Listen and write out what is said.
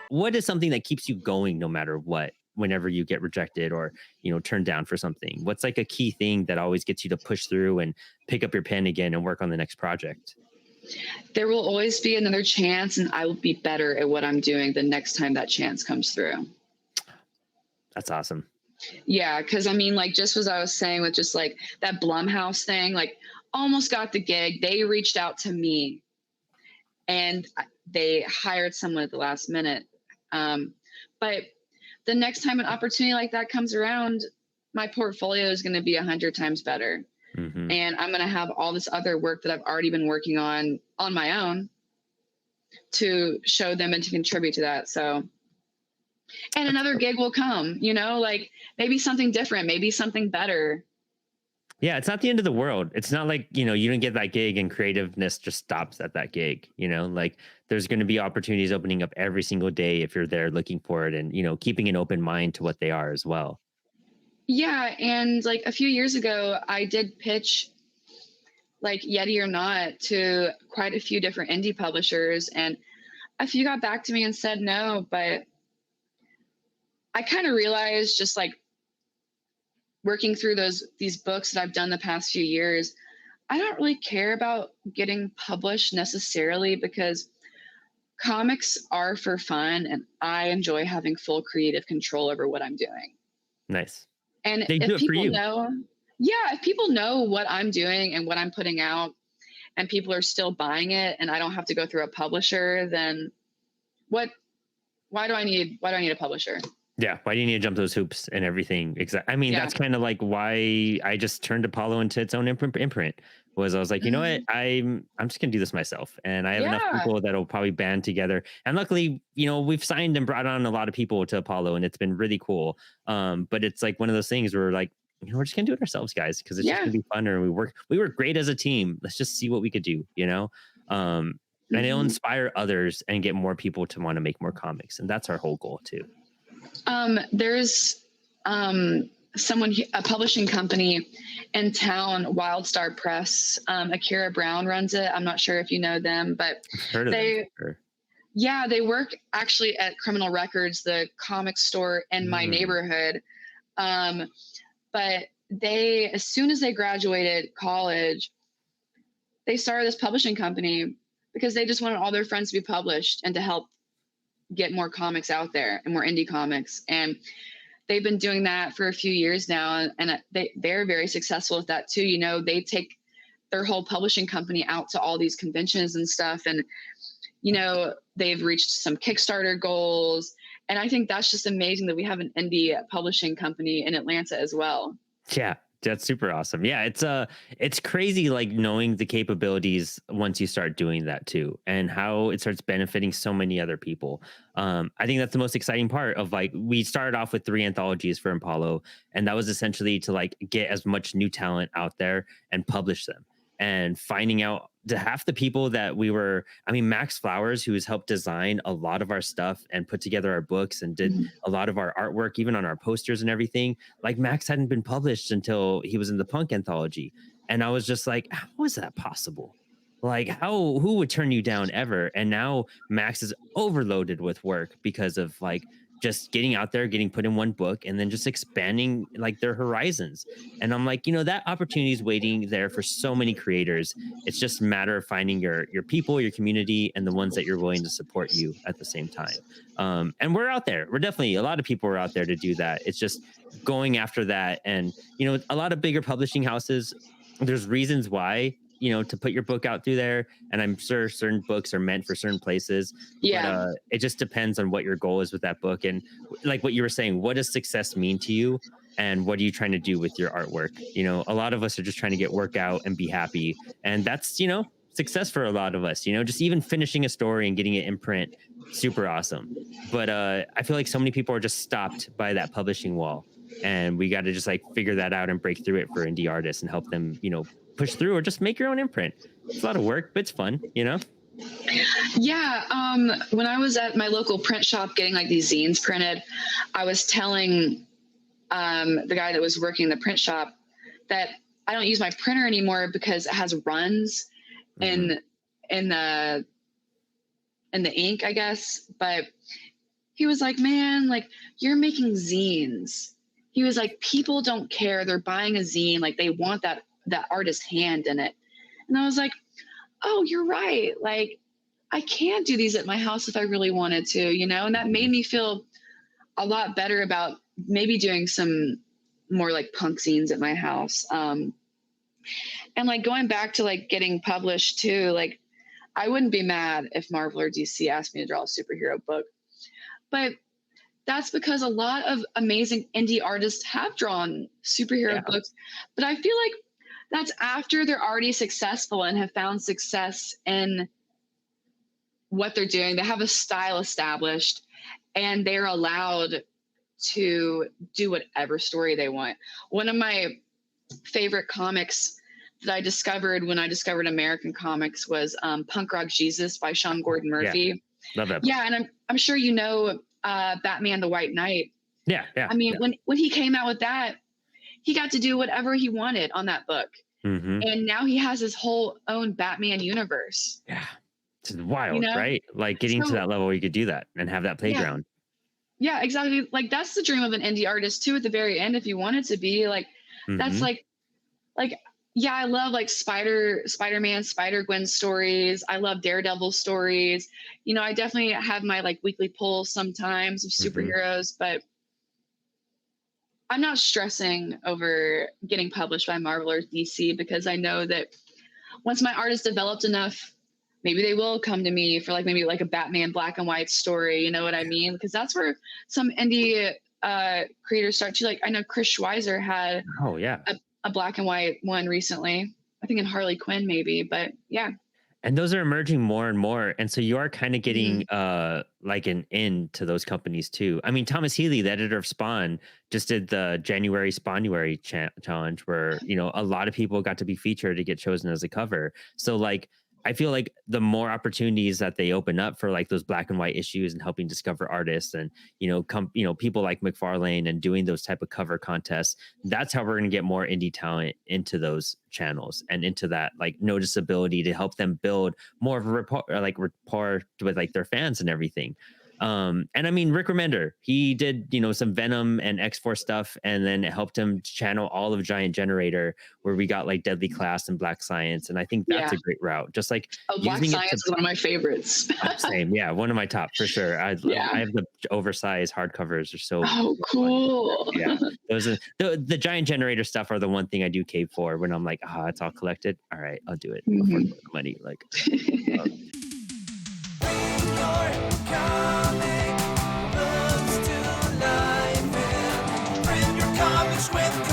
what is something that keeps you going no matter what, whenever you get rejected or, turned down for something? What's like a key thing that always gets you to push through and pick up your pen again and work on the next project? There will always be another chance, and I will be better at what I'm doing the next time that chance comes through. That's awesome. Yeah, because I mean, like, just as I was saying with just like that Blumhouse thing, like, almost got the gig. They reached out to me, and they hired someone at the last minute. But the next time an opportunity like that comes around, my portfolio is going to be 100 times better. Hmm. And I'm going to have all this other work that I've already been working on my own to show them and to contribute to that. So, and another gig will come, like maybe something different, maybe something better. Yeah, it's not the end of the world. It's not like, you don't get that gig and creativeness just stops at that gig, like there's going to be opportunities opening up every single day if you're there looking for it and, keeping an open mind to what they are as well. Yeah. And like a few years ago, I did pitch like Yeti or Not to quite a few different indie publishers, and a few got back to me and said no, but I kind of realized, just like working through these books that I've done the past few years, I don't really care about getting published necessarily, because comics are for fun and I enjoy having full creative control over what I'm doing. Nice. And They do if it for people you. know, yeah, if people know what I'm doing and what I'm putting out, and people are still buying it and I don't have to go through a publisher, then what, why do I need a publisher? Yeah, why do you need to jump those hoops and everything? Exactly. I mean, Yeah. that's kind of like why I just turned Apollo into its own imprint. Was I was like, you know what, Mhm. I'm just gonna do this myself, and I have enough Yeah. people that'll probably band together. And luckily, we've signed and brought on a lot of people to Apollo, and it's been really cool. But it's like one of those things where like, we're just gonna do it ourselves, guys, because it's just Yeah. gonna be funner. And we work great as a team. Let's just see what we could do. And it'll Mhm. inspire others and get more people to want to make more comics, and that's our whole goal too. There's someone, a publishing company in town, Wildstar Press. Akira Brown runs it. I'm not sure if you know them, but I've heard of them for they, sure. yeah, they work actually at Criminal Records, the comic store in my Mm. neighborhood. Um, but they, as soon as they graduated college, they started this publishing company because they just wanted all their friends to be published and to help get more comics out there and more indie comics. And they've been doing that for a few years now, and they're very successful with that too. They take their whole publishing company out to all these conventions and stuff, and they've reached some Kickstarter goals. And I think that's just amazing that we have an indie publishing company in Atlanta as well. Yeah, that's super awesome. Yeah, it's crazy like knowing the capabilities once you start doing that too, and how it starts benefiting so many other people. I think that's the most exciting part of like we started off with 3 anthologies for Impalo, and that was essentially to like get as much new talent out there and publish them. And finding out to half the people that I mean, Max Flowers, who has helped design a lot of our stuff and put together our books and did Mhm. a lot of our artwork, even on our posters and everything. Like Max hadn't been published until he was in the punk anthology. And I was just like, how is that possible? Like who would turn you down ever? And now Max is overloaded with work because of like just getting out there, getting put in one book and then just expanding like their horizons. And I'm like, that opportunity is waiting there for so many creators. It's just a matter of finding your people, your community, and the ones that you're willing to support you at the same time. And we're out there. We're definitely a lot of people are out there to do that. It's just going after that. And, a lot of bigger publishing houses, there's reasons why, to put your book out through there. And I'm sure certain books are meant for certain places, but Yeah. it just depends on what your goal is with that book. And like what you were saying, what does success mean to you? And what are you trying to do with your artwork? A lot of us are just trying to get work out and be happy. And that's, success for a lot of us, just even finishing a story and getting it in print, super awesome. But I feel like so many people are just stopped by that publishing wall. And we got to just like figure that out and break through it for indie artists and help them, push through or just make your own imprint. It's a lot of work, but it's fun. Yeah. When I was at my local print shop getting like these zines printed, I was telling the guy that was working in the print shop that I don't use my printer anymore because it has runs Hmm. in in the ink, I guess. But he was like, man, like you're making zines. He was like, people don't care. They're buying a zine. Like they want that artist hand in it. And I was like, oh, you're right. Like I can do these at my house if I really wanted to, you know? And that made me feel a lot better about maybe doing some more like punk zines at my house. And like going back to like getting published too, like I wouldn't be mad if Marvel or DC asked me to draw a superhero book. But that's because a lot of amazing indie artists have drawn superhero books. But I feel like that's after they're already successful and have found success in what they're doing. They have a style established and they're allowed to do whatever story they want. One of my favorite comics that I discovered when I discovered American comics was Punk Rock Jesus by Sean Gordon Murphy. Yeah. Love that book. Yeah, and I'm sure you know Batman the White Knight. Yeah. I mean, when he came out with that, he got to do whatever he wanted on that book. Mm-hmm. And now he has his whole own Batman universe. Yeah. It's wild, you know? right? Like getting to that level where you could do that and have that playground. Yeah, exactly. Like that's the dream of an indie artist too at the very end, if you want it to be. Like that's like yeah, I love like Spider-Man, Spider-Gwen stories. I love Daredevil stories. You know, I definitely have my like weekly pulls sometimes of superheroes, but I'm not stressing over getting published by Marvel or DC because I know that once my art is developed enough, maybe they will come to me for like maybe like a Batman black and white story. You know what I mean? Because that's where some indie creators start to like. I know Chris Schweizer had a black and white one recently. I think in Harley Quinn maybe, but yeah. And those are emerging more and more. And so you are kind of getting like an end to those companies too. I mean, Thomas Healy, the editor of Spawn, just did the January Spawnuary challenge where, you know, a lot of people got to be featured to get chosen as a cover. So like, I feel like the more opportunities that they open up for like those black and white issues and helping discover artists and, you know, people like McFarlane and doing those type of cover contests, that's how we're going to get more indie talent into those channels and into that like noticeability to help them build more of a rapport with like their fans and everything. And I mean, Rick Remender, he did, you know, some Venom and X-Force stuff, and then it helped him channel all of Giant Generator, where we got like Deadly Class and Black Science. And I think that's a great route. Just like Black Science is one of my favorites. Same. Yeah. One of my top for sure. I have the oversized hardcovers. They're so cool. Yeah. Those are the Giant Generator stuff are the one thing I do cave for when I'm like, it's all collected. All right, I'll do it. Before the money. Like comics with